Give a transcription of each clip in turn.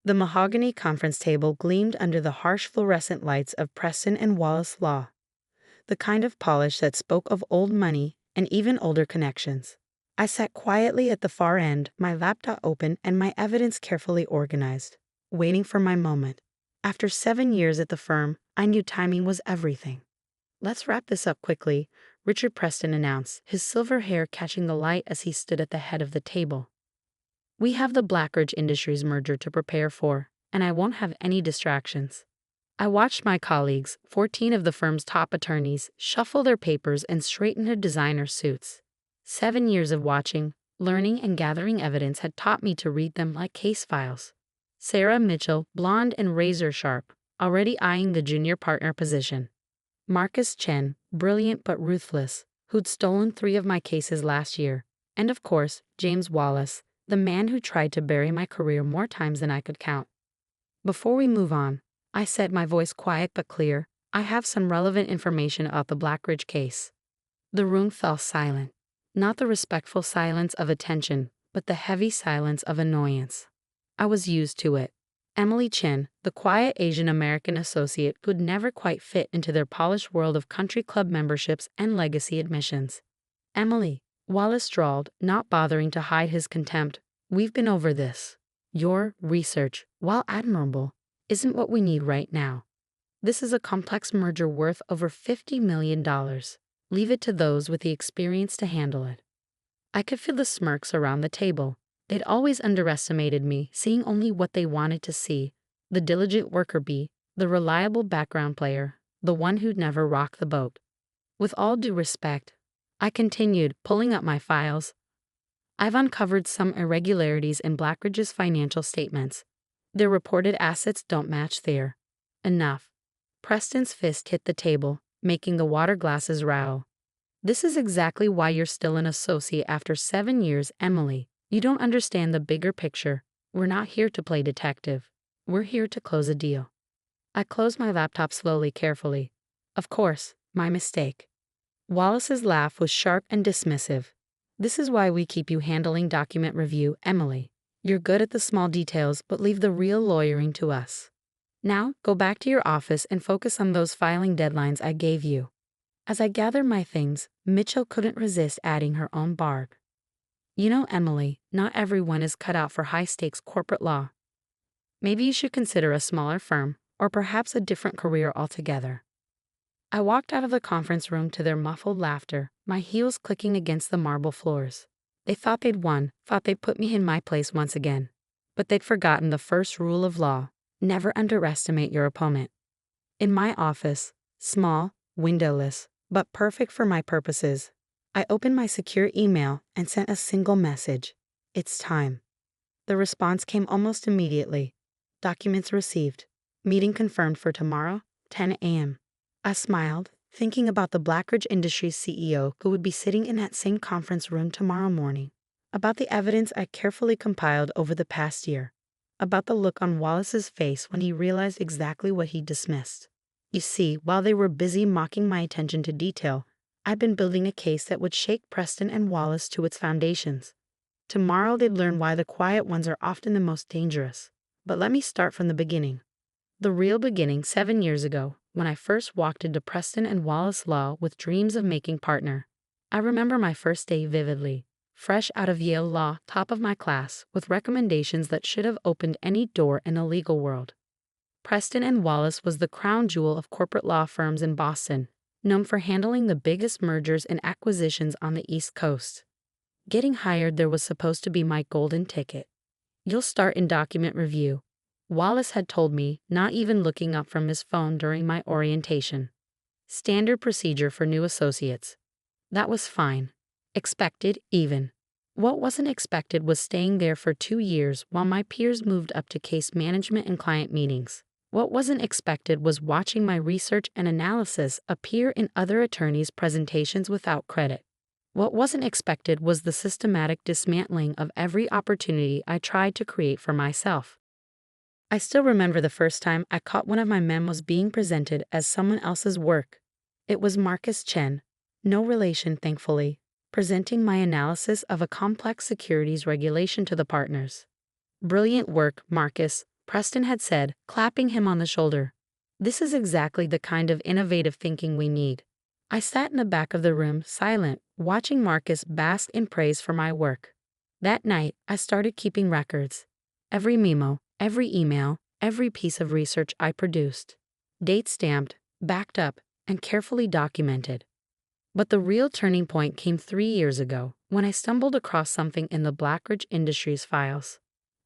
The mahogany conference table gleamed under the harsh fluorescent lights of Preston and Wallace Law, the kind of polish that spoke of old money and even older connections. I sat quietly at the far end, my laptop open and my evidence carefully organized, waiting for my moment. After 7 years at the firm, I knew timing was everything. "Let's wrap this up quickly," Richard Preston announced, his silver hair catching the light as he stood at the head of the table. "We have the Blackridge Industries merger to prepare for, and I won't have any distractions." I watched my colleagues, 14 of the firm's top attorneys, shuffle their papers and straighten their designer suits. 7 years of watching, learning, and gathering evidence had taught me to read them like case files. Sarah Mitchell, blonde and razor-sharp, already eyeing the junior partner position. Marcus Chen, brilliant but ruthless, who'd stolen 3 of my cases last year. And of course, James Wallace, the man who tried to bury my career more times than I could count. "Before we move on," I said, my voice quiet but clear, "I have some relevant information about the Blackridge case." The room fell silent. Not the respectful silence of attention, but the heavy silence of annoyance. I was used to it. Emily Chen, the quiet Asian American associate who'd never quite fit into their polished world of country club memberships and legacy admissions. "Emily," Wallace drawled, not bothering to hide his contempt, "we've been over this. Your research, while admirable, isn't what we need right now. This is a complex merger worth over $50 million. Leave it to those with the experience to handle it." I could feel the smirks around the table. They'd always underestimated me, seeing only what they wanted to see: the diligent worker bee, the reliable background player, the one who'd never rock the boat. "With all due respect," I continued, pulling up my files, "I've uncovered some irregularities in Blackridge's financial statements. Their reported assets don't match their." "Enough." Preston's fist hit the table, making the water glasses rattle. "This is exactly why you're still an associate after 7 years, Emily. You don't understand the bigger picture. We're not here to play detective. We're here to close a deal." I closed my laptop slowly, carefully. "Of course, my mistake." Wallace's laugh was sharp and dismissive. "This is why we keep you handling document review, Emily. You're good at the small details, but leave the real lawyering to us. Now, go back to your office and focus on those filing deadlines I gave you." As I gathered my things, Mitchell couldn't resist adding her own barb. "You know, Emily, not everyone is cut out for high-stakes corporate law. Maybe you should consider a smaller firm, or perhaps a different career altogether." I walked out of the conference room to their muffled laughter, my heels clicking against the marble floors. They thought they'd won, thought they'd put me in my place once again. But they'd forgotten the first rule of law: never underestimate your opponent. In my office, small, windowless, but perfect for my purposes, I opened my secure email and sent a single message: "It's time." The response came almost immediately: "Documents received. Meeting confirmed for tomorrow, 10 a.m. I smiled, thinking about the Blackridge Industries CEO who would be sitting in that same conference room tomorrow morning, about the evidence I carefully compiled over the past year, about the look on Wallace's face when he realized exactly what he dismissed. You see, while they were busy mocking my attention to detail, I'd been building a case that would shake Preston and Wallace to its foundations. Tomorrow they'd learn why the quiet ones are often the most dangerous. But let me start from the beginning. The real beginning, 7 years ago, when I first walked into Preston and Wallace Law with dreams of making partner. I remember my first day vividly, fresh out of Yale Law, top of my class, with recommendations that should have opened any door in the legal world. Preston and Wallace was the crown jewel of corporate law firms in Boston, known for handling the biggest mergers and acquisitions on the East Coast. Getting hired there was supposed to be my golden ticket. "You'll start in document review," Wallace had told me, not even looking up from his phone during my orientation. Standard procedure for new associates. That was fine. Expected, even. What wasn't expected was staying there for 2 years while my peers moved up to case management and client meetings. What wasn't expected was watching my research and analysis appear in other attorneys' presentations without credit. What wasn't expected was the systematic dismantling of every opportunity I tried to create for myself. I still remember the first time I caught one of my memos being presented as someone else's work. It was Marcus Chen, no relation thankfully, presenting my analysis of a complex securities regulation to the partners. "Brilliant work, Marcus," Preston had said, clapping him on the shoulder. "This is exactly the kind of innovative thinking we need." I sat in the back of the room, silent, watching Marcus bask in praise for my work. That night, I started keeping records. Every memo, every email, every piece of research I produced. Date stamped, backed up, and carefully documented. But the real turning point came 3 years ago, when I stumbled across something in the Blackridge Industries files.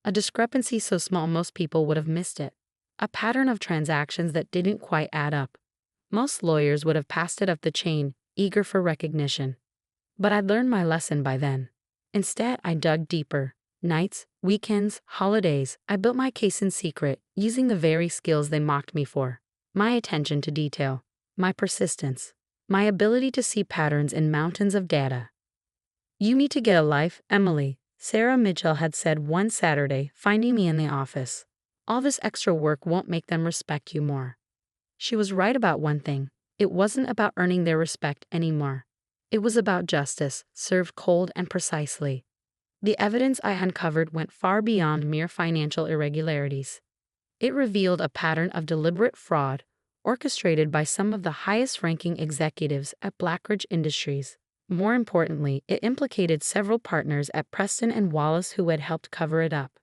A discrepancy so small most people would have missed it. A pattern of transactions that didn't quite add up. Most lawyers would have passed it up the chain, eager for recognition. But I'd learned my lesson by then. Instead, I dug deeper. Nights, weekends, holidays, I built my case in secret, using the very skills they mocked me for. My attention to detail, my persistence, my ability to see patterns in mountains of data. "You need to get a life, Emily," Sarah Mitchell had said one Saturday, finding me in the office. "All this extra work won't make them respect you more." She was right about one thing. It wasn't about earning their respect anymore. It was about justice, served cold and precisely. The evidence I uncovered went far beyond mere financial irregularities. It revealed a pattern of deliberate fraud, orchestrated by some of the highest-ranking executives at Blackridge Industries. More importantly, it implicated several partners at Preston and Wallace who had helped cover it up.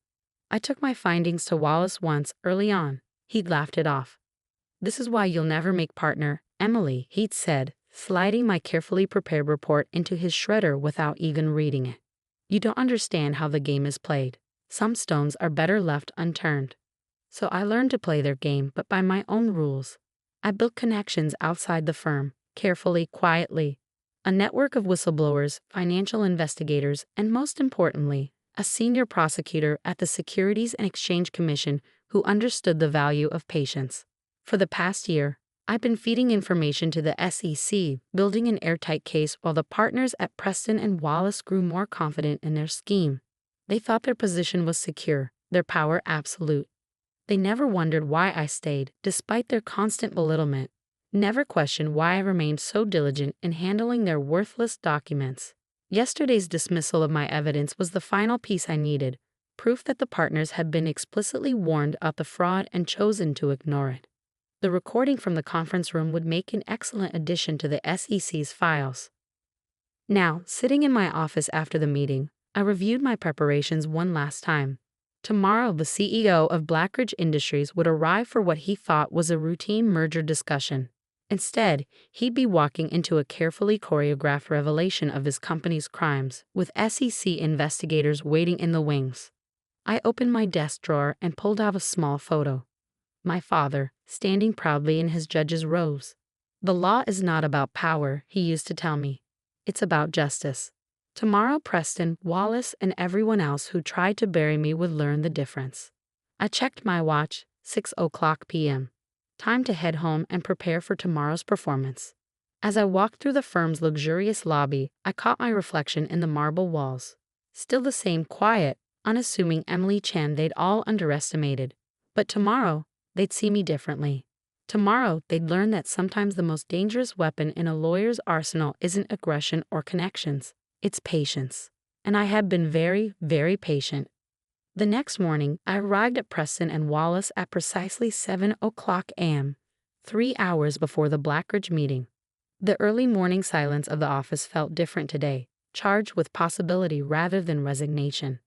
I took my findings to Wallace once, early on. He'd laughed it off. "This is why you'll never make partner, Emily," he'd said, sliding my carefully prepared report into his shredder without even reading it. "You don't understand how the game is played. Some stones are better left unturned." So I learned to play their game, but by my own rules. I built connections outside the firm, carefully, quietly. A network of whistleblowers, financial investigators, and most importantly, a senior prosecutor at the Securities and Exchange Commission who understood the value of patience. For the past year, I've been feeding information to the SEC, building an airtight case while the partners at Preston and Wallace grew more confident in their scheme. They thought their position was secure, their power absolute. They never wondered why I stayed, despite their constant belittlement. Never questioned why I remained so diligent in handling their worthless documents. Yesterday's dismissal of my evidence was the final piece I needed, proof that the partners had been explicitly warned of the fraud and chosen to ignore it. The recording from the conference room would make an excellent addition to the SEC's files. Now, sitting in my office after the meeting, I reviewed my preparations one last time. Tomorrow, the CEO of Blackridge Industries would arrive for what he thought was a routine merger discussion. Instead, he'd be walking into a carefully choreographed revelation of his company's crimes, with SEC investigators waiting in the wings. I opened my desk drawer and pulled out a small photo. My father, standing proudly in his judge's robes. "The law is not about power," he used to tell me. "It's about justice." Tomorrow, Preston, Wallace, and everyone else who tried to bury me would learn the difference. I checked my watch, 6:00 p.m. Time to head home and prepare for tomorrow's performance. As I walked through the firm's luxurious lobby, I caught my reflection in the marble walls. Still the same quiet, unassuming Emily Chan they'd all underestimated. But tomorrow, they'd see me differently. Tomorrow, they'd learn that sometimes the most dangerous weapon in a lawyer's arsenal isn't aggression or connections. It's patience. And I have been very, very patient. The next morning, I arrived at Preston and Wallace at precisely 7:00 a.m., 3 hours before the Blackridge meeting. The early morning silence of the office felt different today, charged with possibility rather than resignation.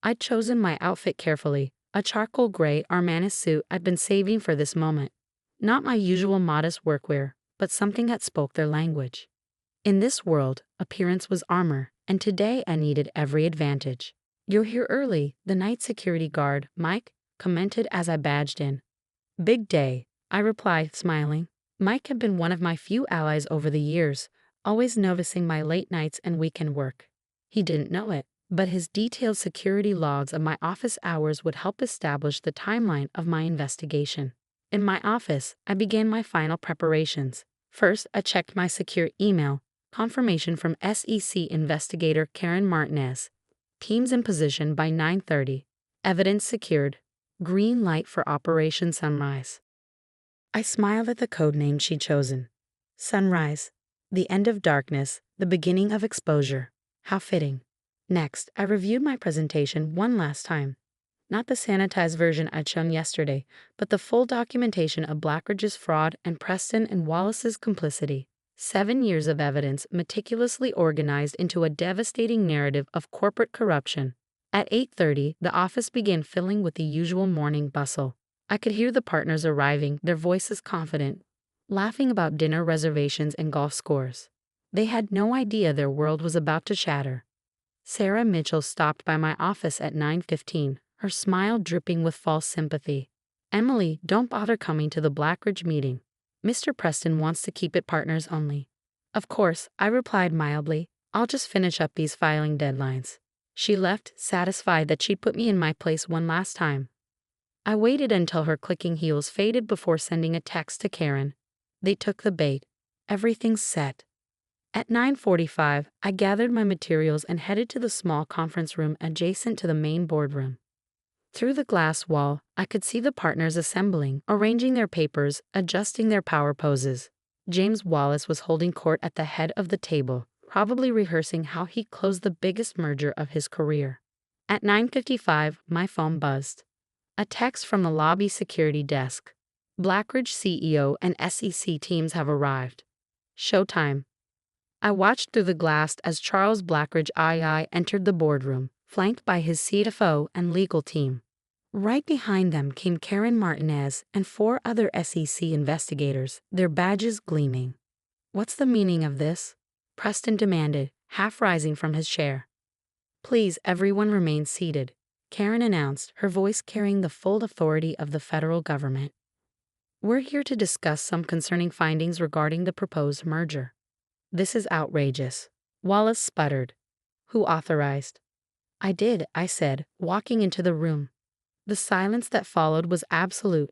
I'd chosen my outfit carefully, a charcoal gray Armani suit I'd been saving for this moment. Not my usual modest workwear, but something that spoke their language. In this world, appearance was armor, and today I needed every advantage. "You're here early," the night security guard, Mike, commented as I badged in. "Big day," I replied, smiling. Mike had been one of my few allies over the years, always noticing my late nights and weekend work. He didn't know it, but his detailed security logs of my office hours would help establish the timeline of my investigation. In my office, I began my final preparations. First, I checked my secure email. Confirmation from SEC investigator Karen Martinez. Teams in position by 9:30. Evidence secured. Green light for Operation Sunrise. I smiled at the code name she'd chosen. Sunrise. The end of darkness, the beginning of exposure. How fitting. Next, I reviewed my presentation one last time. Not the sanitized version I'd shown yesterday, but the full documentation of Blackridge's fraud and Preston and Wallace's complicity. 7 years of evidence meticulously organized into a devastating narrative of corporate corruption. At 8:30, the office began filling with the usual morning bustle. I could hear the partners arriving, their voices confident, laughing about dinner reservations and golf scores. They had no idea their world was about to shatter. Sarah Mitchell stopped by my office at 9:15, her smile dripping with false sympathy. "Emily, don't bother coming to the Blackridge meeting. Mr. Preston wants to keep it partners only." "Of course," I replied mildly. "I'll just finish up these filing deadlines." She left, satisfied that she'd put me in my place one last time. I waited until her clicking heels faded before sending a text to Karen. They took the bait. Everything's set. At 9:45, I gathered my materials and headed to the small conference room adjacent to the main boardroom. Through the glass wall, I could see the partners assembling, arranging their papers, adjusting their power poses. James Wallace was holding court at the head of the table, probably rehearsing how he'd close the biggest merger of his career. At 9:55, my phone buzzed. A text from the lobby security desk. "Blackridge CEO and SEC teams have arrived. Showtime." I watched through the glass as Charles Blackridge II entered the boardroom, flanked by his CFO and legal team. Right behind them came Karen Martinez and 4 other SEC investigators, their badges gleaming. "What's the meaning of this?" Preston demanded, half rising from his chair. "Please, everyone remain seated," Karen announced, her voice carrying the full authority of the federal government. "We're here to discuss some concerning findings regarding the proposed merger." "This is outrageous," Wallace sputtered. "Who authorized?" "I did," I said, walking into the room. The silence that followed was absolute.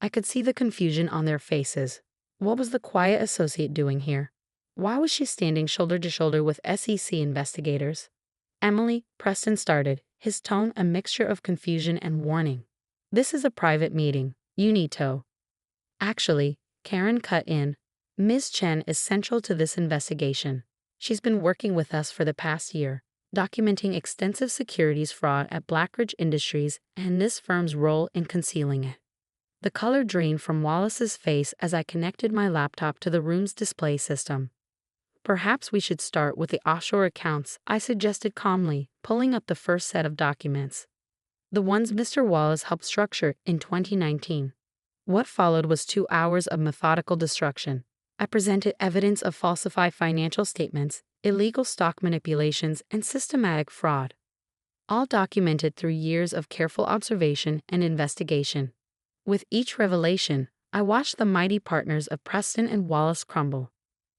I could see the confusion on their faces. What was the quiet associate doing here? Why was she standing shoulder to shoulder with SEC investigators? "Emily," Preston started, his tone a mixture of confusion and warning. "This is a private meeting. You need to." "Actually," Karen cut in, "Ms. Chen is central to this investigation. She's been working with us for the past year, documenting extensive securities fraud at Blackridge Industries and this firm's role in concealing it." The color drained from Wallace's face as I connected my laptop to the room's display system. "Perhaps we should start with the offshore accounts," I suggested calmly, pulling up the first set of documents. "The ones Mr. Wallace helped structure in 2019. What followed was 2 hours of methodical destruction. I presented evidence of falsified financial statements, illegal stock manipulations, and systematic fraud, all documented through years of careful observation and investigation. With each revelation, I watched the mighty partners of Preston and Wallace crumble.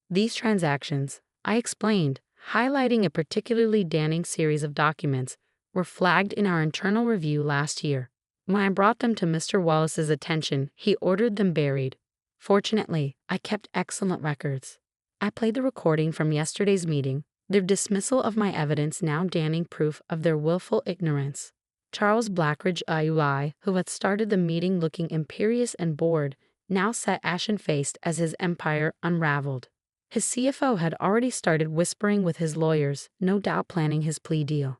These transactions, I explained, highlighting a particularly damning series of documents, were flagged in our internal review last year. When I brought them to Mr. Wallace's attention, he ordered them buried. Fortunately, I kept excellent records. I played the recording from yesterday's meeting, their dismissal of my evidence now damning proof of their willful ignorance. Charles Blackridge II, who had started the meeting looking imperious and bored, now sat ashen-faced as his empire unraveled. His CFO had already started whispering with his lawyers, no doubt planning his plea deal.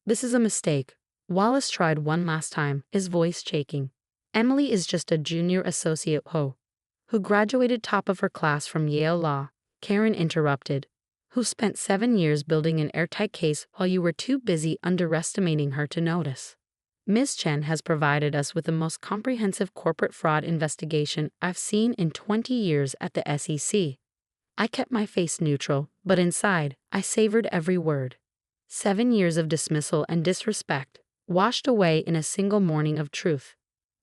"This is a mistake." Wallace tried one last time, his voice shaking. "Emily is just a junior associate who graduated top of her class from Yale Law," Karen interrupted, "who spent 7 years building an airtight case while you were too busy underestimating her to notice. Ms. Chen has provided us with the most comprehensive corporate fraud investigation I've seen in 20 years at the SEC." I kept my face neutral, but inside, I savored every word. 7 years of dismissal and disrespect, washed away in a single morning of truth.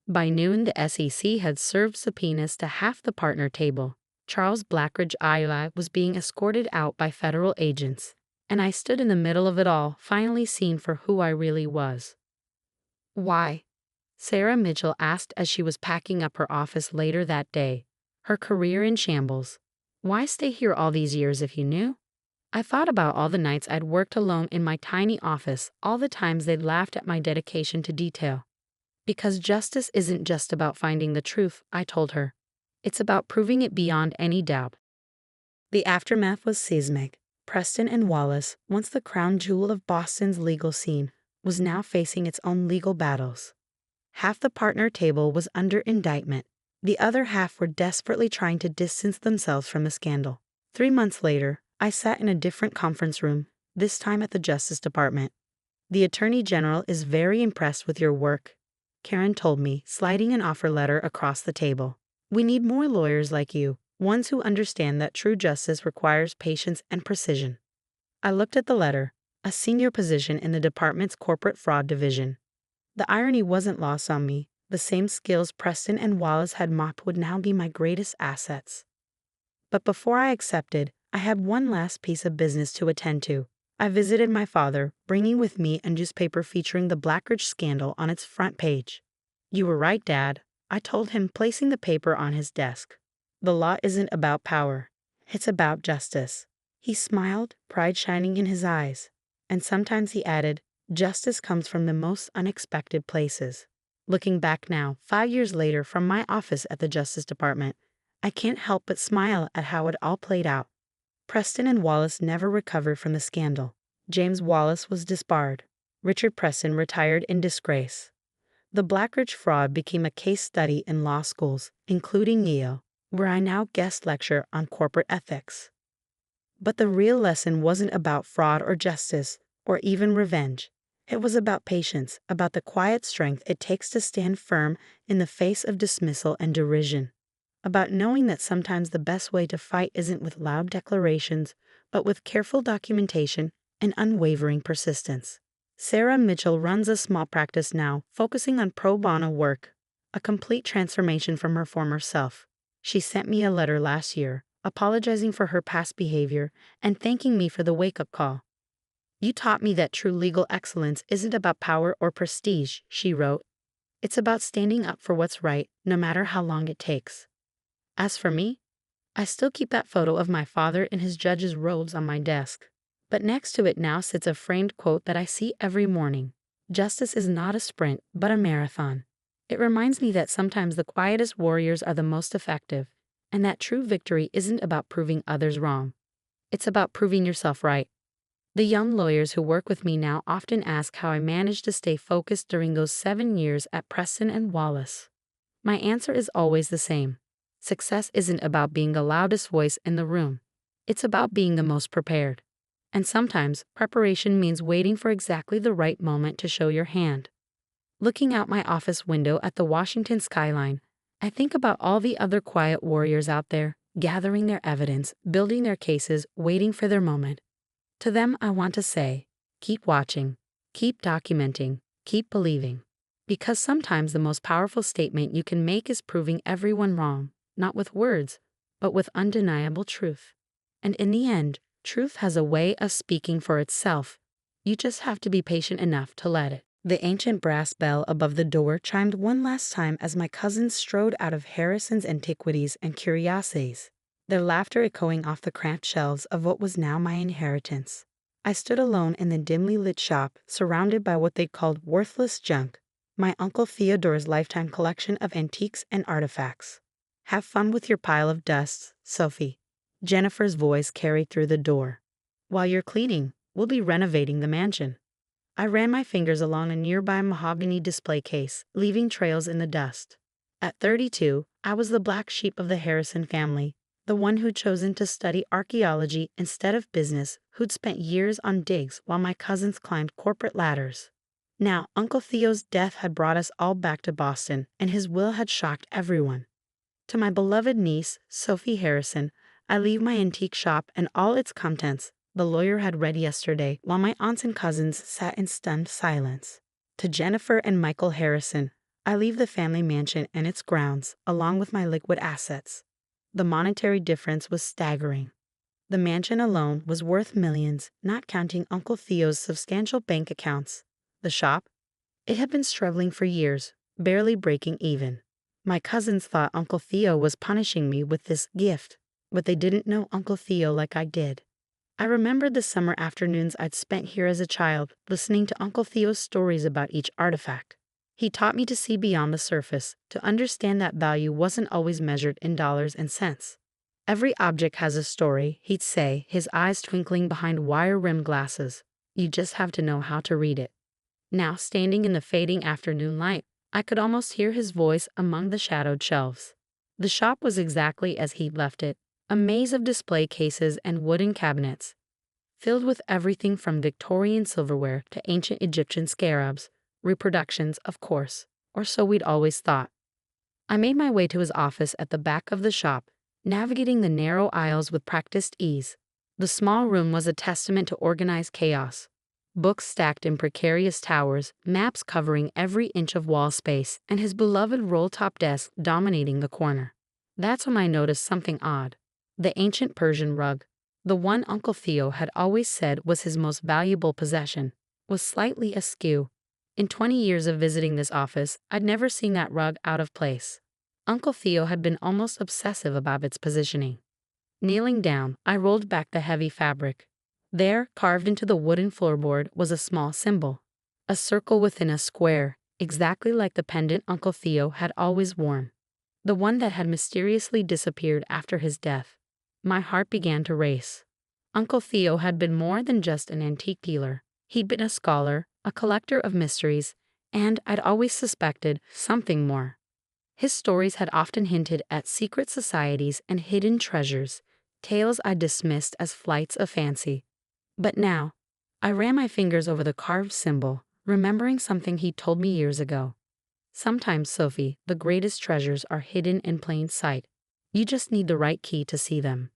By noon, the SEC had served subpoenas to half the partner table. Charles Blackridge II was being escorted out by federal agents, and I stood in the middle of it all, finally seen for who I really was. "Why?" Sarah Mitchell asked as she was packing up her office later that day, her career in shambles. "Why stay here all these years if you knew?" I thought about all the nights I'd worked alone in my tiny office, all the times they'd laughed at my dedication to detail. "Because justice isn't just about finding the truth," I told her. "It's about proving it beyond any doubt." The aftermath was seismic. Preston and Wallace, once the crown jewel of Boston's legal scene, was now facing its own legal battles. Half the partner table was under indictment. The other half were desperately trying to distance themselves from the scandal. 3 months later, I sat in a different conference room, this time at the Justice Department. "The Attorney General is very impressed with your work," Karen told me, sliding an offer letter across the table. "We need more lawyers like you, ones who understand that true justice requires patience and precision." I looked at the letter, a senior position in the department's corporate fraud division. The irony wasn't lost on me. The same skills Preston and Wallace had mocked would now be my greatest assets. But before I accepted, I had one last piece of business to attend to. I visited my father, bringing with me a newspaper featuring the Blackridge scandal on its front page. "You were right, Dad," I told him, placing the paper on his desk. "The law isn't about power. It's about justice." He smiled, pride shining in his eyes. And sometimes he added, "Justice comes from the most unexpected places." Looking back now, 5 years later, from my office at the Justice Department, I can't help but smile at how it all played out. Preston and Wallace never recovered from the scandal. James Wallace was disbarred. Richard Preston retired in disgrace. The Blackridge fraud became a case study in law schools, including Yale, where I now guest lecture on corporate ethics. But the real lesson wasn't about fraud or justice, or even revenge. It was about patience, about the quiet strength it takes to stand firm in the face of dismissal and derision. About knowing that sometimes the best way to fight isn't with loud declarations, but with careful documentation and unwavering persistence. Sarah Mitchell runs a small practice now, focusing on pro bono work, a complete transformation from her former self. She sent me a letter last year, apologizing for her past behavior and thanking me for the wake-up call. "You taught me that true legal excellence isn't about power or prestige," she wrote. "It's about standing up for what's right, no matter how long it takes." As for me, I still keep that photo of my father in his judge's robes on my desk. But next to it now sits a framed quote that I see every morning. "Justice is not a sprint, but a marathon." It reminds me that sometimes the quietest warriors are the most effective, and that true victory isn't about proving others wrong. It's about proving yourself right. The young lawyers who work with me now often ask how I managed to stay focused during those 7 years at Preston and Wallace. My answer is always the same. Success isn't about being the loudest voice in the room. It's about being the most prepared. And sometimes, preparation means waiting for exactly the right moment to show your hand. Looking out my office window at the Washington skyline, I think about all the other quiet warriors out there, gathering their evidence, building their cases, waiting for their moment. To them, I want to say, keep watching, keep documenting, keep believing. Because sometimes the most powerful statement you can make is proving everyone wrong, not with words, but with undeniable truth. And in the end, truth has a way of speaking for itself. You just have to be patient enough to let it. The ancient brass bell above the door chimed one last time as my cousins strode out of Harrison's Antiquities and Curiosities, their laughter echoing off the cramped shelves of what was now my inheritance. I stood alone in the dimly lit shop, surrounded by what they called worthless junk, my Uncle Theodore's lifetime collection of antiques and artifacts. "Have fun with your pile of dust, Sophie," Jennifer's voice carried through the door. "While you're cleaning, we'll be renovating the mansion." I ran my fingers along a nearby mahogany display case, leaving trails in the dust. At 32, I was the black sheep of the Harrison family, the one who'd chosen to study archaeology instead of business, who'd spent years on digs while my cousins climbed corporate ladders. Now, Uncle Theo's death had brought us all back to Boston, and his will had shocked everyone. To my beloved niece, Sophie Harrison, I leave my antique shop and all its contents, the lawyer had read yesterday, while my aunts and cousins sat in stunned silence. To Jennifer and Michael Harrison, I leave the family mansion and its grounds, along with my liquid assets. The monetary difference was staggering. The mansion alone was worth millions, not counting Uncle Theo's substantial bank accounts. The shop? It had been struggling for years, barely breaking even. My cousins thought Uncle Theo was punishing me with this gift, but they didn't know Uncle Theo like I did. I remembered the summer afternoons I'd spent here as a child, listening to Uncle Theo's stories about each artifact. He taught me to see beyond the surface, to understand that value wasn't always measured in dollars and cents. "Every object has a story," he'd say, his eyes twinkling behind wire-rimmed glasses. "You just have to know how to read it." Now, standing in the fading afternoon light, I could almost hear his voice among the shadowed shelves. The shop was exactly as he'd left it, a maze of display cases and wooden cabinets, filled with everything from Victorian silverware to ancient Egyptian scarabs, reproductions, of course, or so we'd always thought. I made my way to his office at the back of the shop, navigating the narrow aisles with practiced ease. The small room was a testament to organized chaos. Books stacked in precarious towers, maps covering every inch of wall space, and his beloved roll-top desk dominating the corner. That's when I noticed something odd. The ancient Persian rug, the one Uncle Theo had always said was his most valuable possession, was slightly askew. In 20 years of visiting this office, I'd never seen that rug out of place. Uncle Theo had been almost obsessive about its positioning. Kneeling down, I rolled back the heavy fabric. There, carved into the wooden floorboard, was a small symbol. A circle within a square, exactly like the pendant Uncle Theo had always worn. The one that had mysteriously disappeared after his death. My heart began to race. Uncle Theo had been more than just an antique dealer. He'd been a scholar, a collector of mysteries, and I'd always suspected something more. His stories had often hinted at secret societies and hidden treasures, tales I dismissed as flights of fancy. But now, I ran my fingers over the carved symbol, remembering something he told me years ago. Sometimes, Sophie, the greatest treasures are hidden in plain sight. You just need the right key to see them.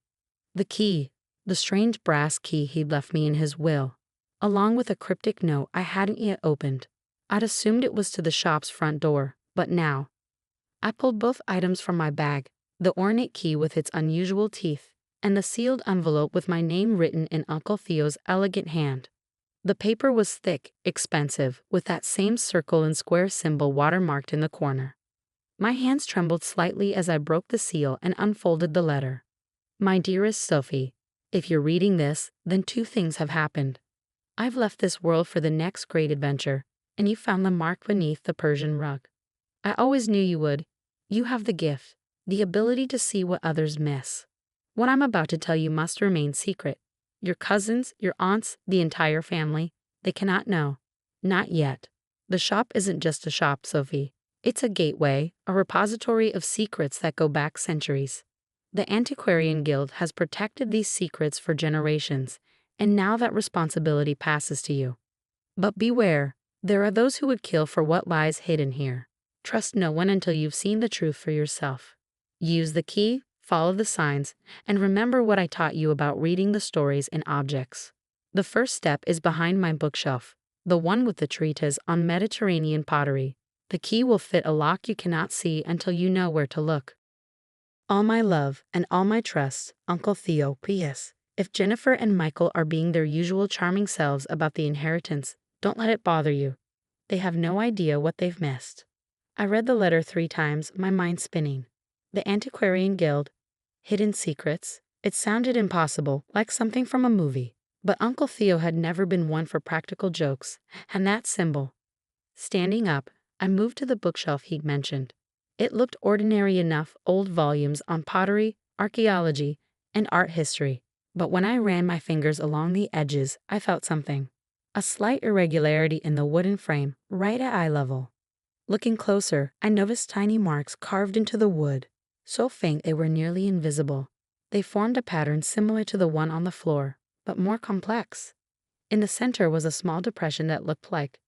The key, the strange brass key he'd left me in his will, along with a cryptic note I hadn't yet opened. I'd assumed it was to the shop's front door, but now, I pulled both items from my bag, the ornate key with its unusual teeth, and the sealed envelope with my name written in Uncle Theo's elegant hand. The paper was thick, expensive, with that same circle and square symbol watermarked in the corner. My hands trembled slightly as I broke the seal and unfolded the letter. My dearest Sophie, if you're reading this, then two things have happened. I've left this world for the next great adventure, and you found the mark beneath the Persian rug. I always knew you would. You have the gift, the ability to see what others miss. What I'm about to tell you must remain secret. Your cousins, your aunts, the entire family, they cannot know. Not yet. The shop isn't just a shop, Sophie. It's a gateway, a repository of secrets that go back centuries. The Antiquarian Guild has protected these secrets for generations, and now that responsibility passes to you. But beware, there are those who would kill for what lies hidden here. Trust no one until you've seen the truth for yourself. Use the key, follow the signs, and remember what I taught you about reading the stories in objects. The first step is behind my bookshelf, the one with the treatise on Mediterranean pottery. The key will fit a lock you cannot see until you know where to look. All my love and all my trust, Uncle Theo. P.S. If Jennifer and Michael are being their usual charming selves about the inheritance, don't let it bother you. They have no idea what they've missed. I read the letter 3 times, my mind spinning. The Antiquarian Guild, hidden secrets. It sounded impossible, like something from a movie. But Uncle Theo had never been one for practical jokes, and that symbol. Standing up, I moved to the bookshelf he'd mentioned. It looked ordinary enough, old volumes on pottery, archaeology, and art history. But when I ran my fingers along the edges, I felt something. A slight irregularity in the wooden frame, right at eye level. Looking closer, I noticed tiny marks carved into the wood, so faint they were nearly invisible. They formed a pattern similar to the one on the floor, but more complex. In the center was a small depression that looked like.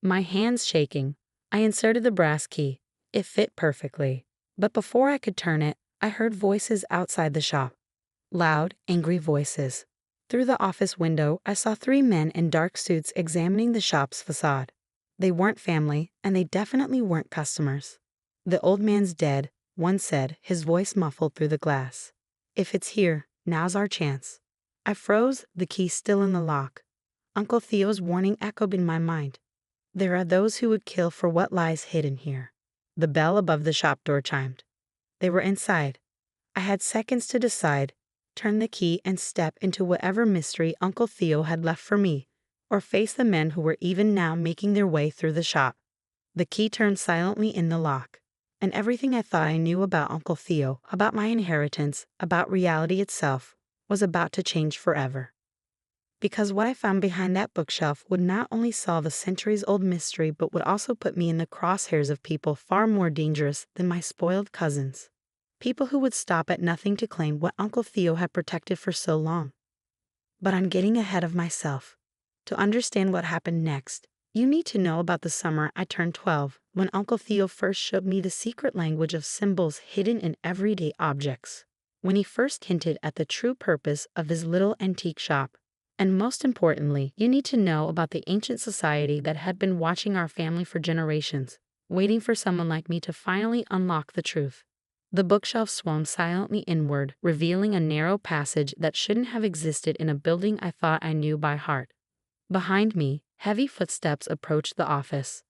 My hands shaking, I inserted the brass key. It fit perfectly. But before I could turn it, I heard voices outside the shop. Loud, angry voices. Through the office window, I saw 3 men in dark suits examining the shop's facade. They weren't family, and they definitely weren't customers. The old man's dead, one said, his voice muffled through the glass. If it's here, now's our chance. I froze, the key still in the lock. Uncle Theo's warning echoed in my mind. There are those who would kill for what lies hidden here. The bell above the shop door chimed. They were inside. I had seconds to decide, turn the key and step into whatever mystery Uncle Theo had left for me, or face the men who were even now making their way through the shop. The key turned silently in the lock, and everything I thought I knew about Uncle Theo, about my inheritance, about reality itself, was about to change forever. because what I found behind that bookshelf would not only solve a centuries-old mystery but would also put me in the crosshairs of people far more dangerous than my spoiled cousins. People who would stop at nothing to claim what Uncle Theo had protected for so long. But I'm getting ahead of myself. To understand what happened next, you need to know about the summer I turned 12, when Uncle Theo first showed me the secret language of symbols hidden in everyday objects. When he first hinted at the true purpose of his little antique shop. And most importantly, you need to know about the ancient society that had been watching our family for generations, waiting for someone like me to finally unlock the truth. The bookshelf swung silently inward, revealing a narrow passage that shouldn't have existed in a building I thought I knew by heart. Behind me, heavy footsteps approached the office.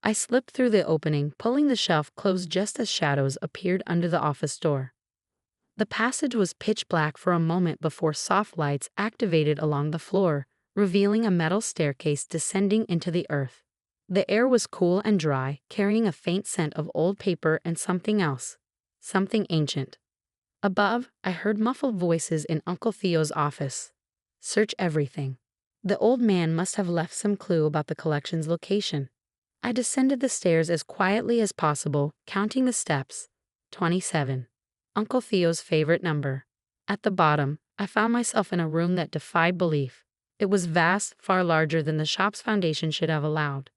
I slipped through the opening, pulling the shelf closed just as shadows appeared under the office door. The passage was pitch black for a moment before soft lights activated along the floor, revealing a metal staircase descending into the earth. The air was cool and dry, carrying a faint scent of old paper and something else. Something ancient. Above, I heard muffled voices in Uncle Theo's office. Search everything. The old man must have left some clue about the collection's location. I descended the stairs as quietly as possible, counting the steps. 27. Uncle Theo's favorite number. At the bottom, I found myself in a room that defied belief. It was vast, far larger than the shop's foundation should have allowed.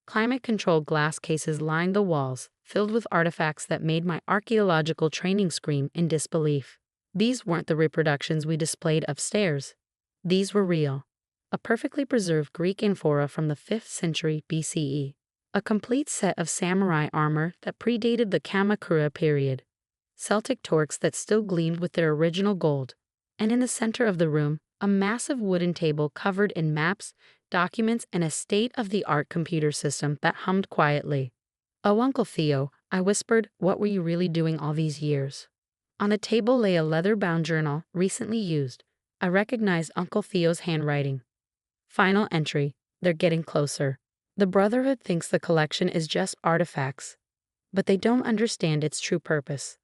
Climate-controlled glass cases lined the walls, filled with artifacts that made my archaeological training scream in disbelief. These weren't the reproductions we displayed upstairs. These were real. A perfectly preserved Greek amphora from the 5th century BCE. A complete set of samurai armor that predated the Kamakura period. Celtic torques that still gleamed with their original gold. And in the center of the room, a massive wooden table covered in maps, documents, and a state-of-the-art computer system that hummed quietly. "Oh, Uncle Theo," I whispered, "what were you really doing all these years?" On the table lay a leather-bound journal, recently used. I recognized Uncle Theo's handwriting. Final entry. They're getting closer. The Brotherhood thinks the collection is just artifacts, but they don't understand its true purpose.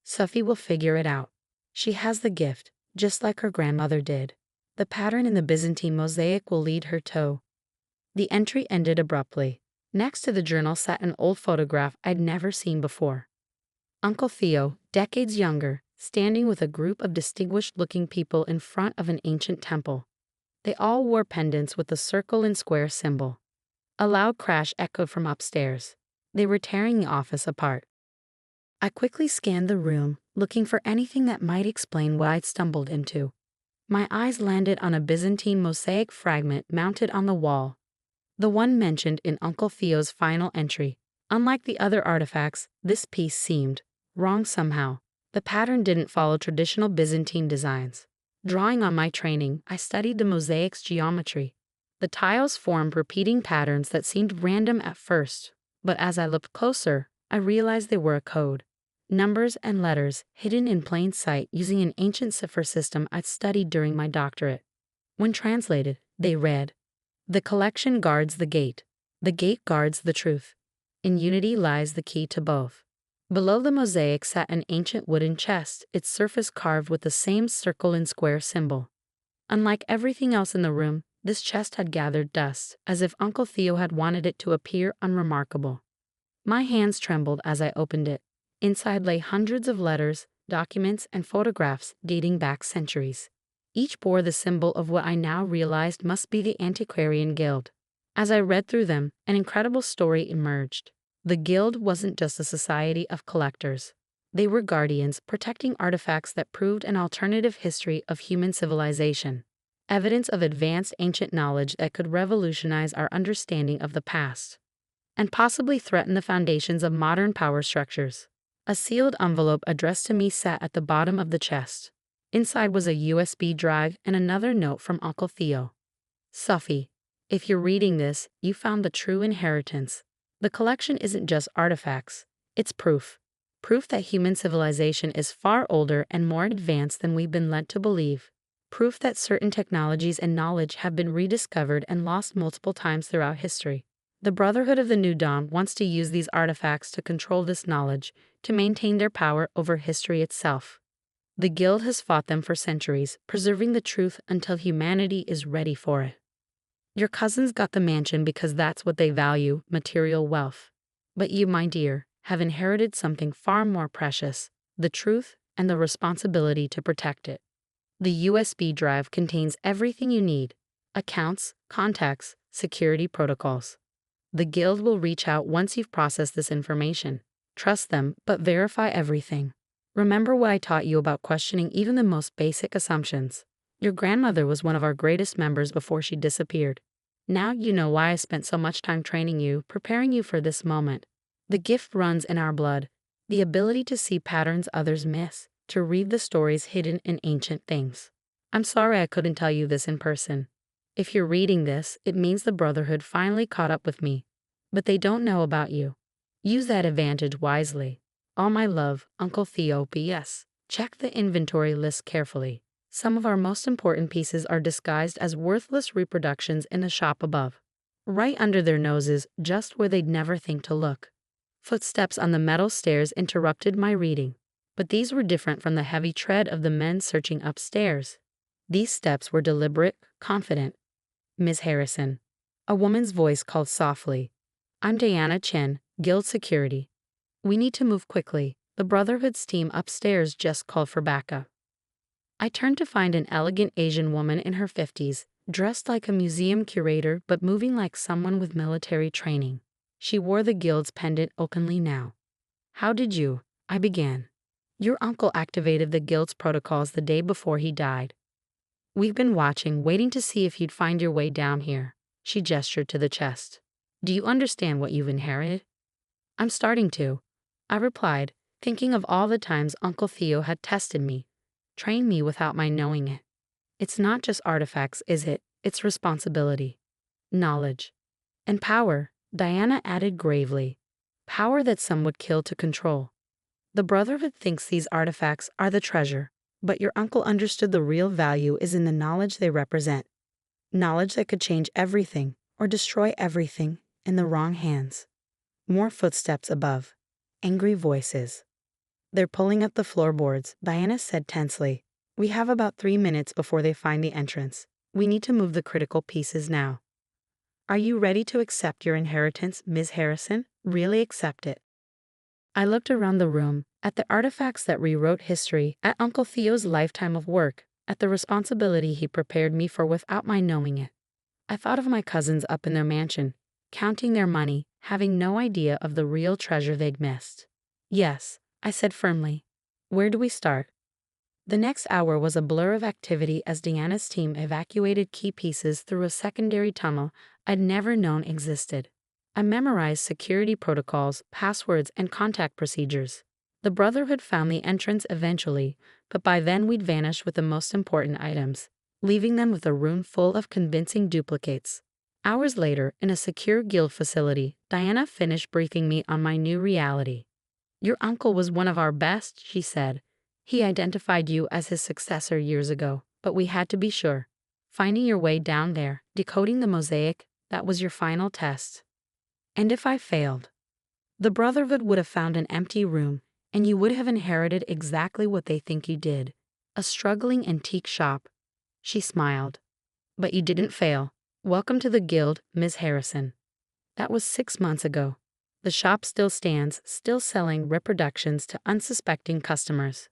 Sophie will figure it out. She has the gift, just like her grandmother did. The pattern in the Byzantine mosaic will lead her to. The entry ended abruptly. Next to the journal sat an old photograph I'd never seen before. Uncle Theo, decades younger, standing with a group of distinguished-looking people in front of an ancient temple. They all wore pendants with the circle and square symbol. A loud crash echoed from upstairs. They were tearing the office apart. I quickly scanned the room, looking for anything that might explain what I'd stumbled into. My eyes landed on a Byzantine mosaic fragment mounted on the wall. The one mentioned in Uncle Theo's final entry. Unlike the other artifacts, this piece seemed wrong somehow. The pattern didn't follow traditional Byzantine designs. Drawing on my training, I studied the mosaic's geometry. The tiles formed repeating patterns that seemed random at first, but as I looked closer, I realized they were a code. Numbers and letters hidden in plain sight using an ancient cipher system I'd studied during my doctorate. When translated, they read, "The collection guards the gate guards the truth. In unity lies the key to both." Below the mosaic sat an ancient wooden chest, its surface carved with the same circle and square symbol. Unlike everything else in the room, this chest had gathered dust, as if Uncle Theo had wanted it to appear unremarkable. My hands trembled as I opened it. Inside lay hundreds of letters, documents, and photographs dating back centuries. Each bore the symbol of what I now realized must be the Antiquarian Guild. As I read through them, an incredible story emerged. The Guild wasn't just a society of collectors. They were guardians protecting artifacts that proved an alternative history of human civilization. Evidence of advanced ancient knowledge that could revolutionize our understanding of the past, and possibly threaten the foundations of modern power structures. A sealed envelope addressed to me sat at the bottom of the chest. Inside was a USB drive and another note from Uncle Theo. "Sophie, if you're reading this, you found the true inheritance. The collection isn't just artifacts, it's proof. Proof that human civilization is far older and more advanced than we've been led to believe. Proof that certain technologies and knowledge have been rediscovered and lost multiple times throughout history. The Brotherhood of the New Dawn wants to use these artifacts to control this knowledge, to maintain their power over history itself." The guild has fought them for centuries, preserving the truth until humanity is ready for it. Your cousins got the mansion because that's what they value, material wealth. But you, my dear, have inherited something far more precious, the truth and the responsibility to protect it. The USB drive contains everything you need: accounts, contacts, security protocols. The guild will reach out once you've processed this information. Trust them, but verify everything. Remember what I taught you about questioning even the most basic assumptions. Your grandmother was one of our greatest members before she disappeared. Now you know why I spent so much time training you, preparing you for this moment. The gift runs in our blood, the ability to see patterns others miss, to read the stories hidden in ancient things. I'm sorry I couldn't tell you this in person. If you're reading this, it means the Brotherhood finally caught up with me. But they don't know about you. Use that advantage wisely. All my love, Uncle Theo. P.S. Check the inventory list carefully. Some of our most important pieces are disguised as worthless reproductions in the shop above. Right under their noses, just where they'd never think to look. Footsteps on the metal stairs interrupted my reading. But these were different from the heavy tread of the men searching upstairs. These steps were deliberate, confident. Ms. Harrison. A woman's voice called softly. I'm Diana Chen, Guild Security. We need to move quickly. The Brotherhood's team upstairs just called for backup. I turned to find an elegant Asian woman in her 50s, dressed like a museum curator but moving like someone with military training. She wore the guild's pendant openly now. How did you? I began. Your uncle activated the guild's protocols the day before he died. We've been watching, waiting to see if you'd find your way down here. She gestured to the chest. Do you understand what you've inherited? I'm starting to, I replied, thinking of all the times Uncle Theo had tested me, trained me without my knowing it. It's not just artifacts, is it? It's responsibility, knowledge, and power, Diana added gravely. Power that some would kill to control. The Brotherhood thinks these artifacts are the treasure, but your uncle understood the real value is in the knowledge they represent. Knowledge that could change everything or destroy everything in the wrong hands. More footsteps above. Angry voices. They're pulling up the floorboards, Diana said tensely. We have about 3 minutes before they find the entrance. We need to move the critical pieces now. Are you ready to accept your inheritance, Ms. Harrison? Really accept it. I looked around the room, at the artifacts that rewrote history, at Uncle Theo's lifetime of work, at the responsibility he prepared me for without my knowing it. I thought of my cousins up in their mansion, counting their money, having no idea of the real treasure they'd missed. Yes, I said firmly. Where do we start? The next hour was a blur of activity as Diana's team evacuated key pieces through a secondary tunnel I'd never known existed. I memorized security protocols, passwords, and contact procedures. The Brotherhood found the entrance eventually, but by then we'd vanished with the most important items, leaving them with a room full of convincing duplicates. Hours later, in a secure guild facility, Diana finished briefing me on my new reality. Your uncle was one of our best, she said. He identified you as his successor years ago, but we had to be sure. Finding your way down there, decoding the mosaic, that was your final test. And if I failed? The Brotherhood would have found an empty room, and you would have inherited exactly what they think you did, a struggling antique shop. She smiled. But you didn't fail. Welcome to the guild, Ms. Harrison. That was 6 months ago. The shop still stands, still selling reproductions to unsuspecting customers.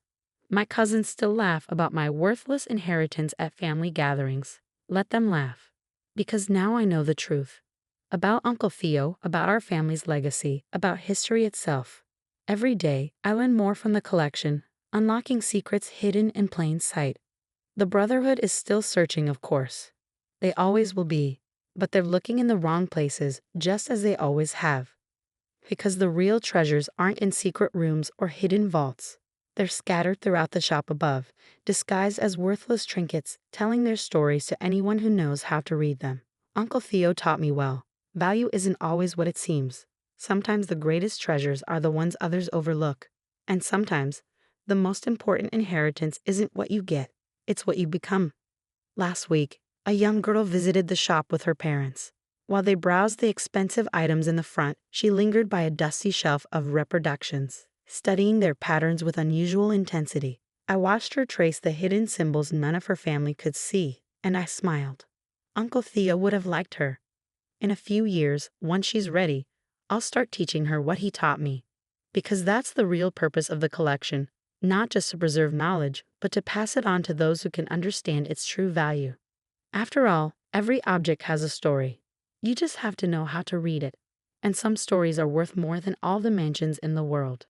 My cousins still laugh about my worthless inheritance at family gatherings. Let them laugh. Because now I know the truth. About Uncle Theo, about our family's legacy, about history itself. Every day, I learn more from the collection, unlocking secrets hidden in plain sight. The Brotherhood is still searching, of course. They always will be, but they're looking in the wrong places, just as they always have. Because the real treasures aren't in secret rooms or hidden vaults. They're scattered throughout the shop above, disguised as worthless trinkets, telling their stories to anyone who knows how to read them. Uncle Theo taught me well. Value isn't always what it seems. Sometimes the greatest treasures are the ones others overlook. And sometimes, the most important inheritance isn't what you get, it's what you become. Last week, a young girl visited the shop with her parents. While they browsed the expensive items in the front, she lingered by a dusty shelf of reproductions, studying their patterns with unusual intensity. I watched her trace the hidden symbols none of her family could see, and I smiled. Uncle Theo would have liked her. In a few years, once she's ready, I'll start teaching her what he taught me. Because that's the real purpose of the collection, not just to preserve knowledge, but to pass it on to those who can understand its true value. After all, every object has a story. You just have to know how to read it. And some stories are worth more than all the mansions in the world.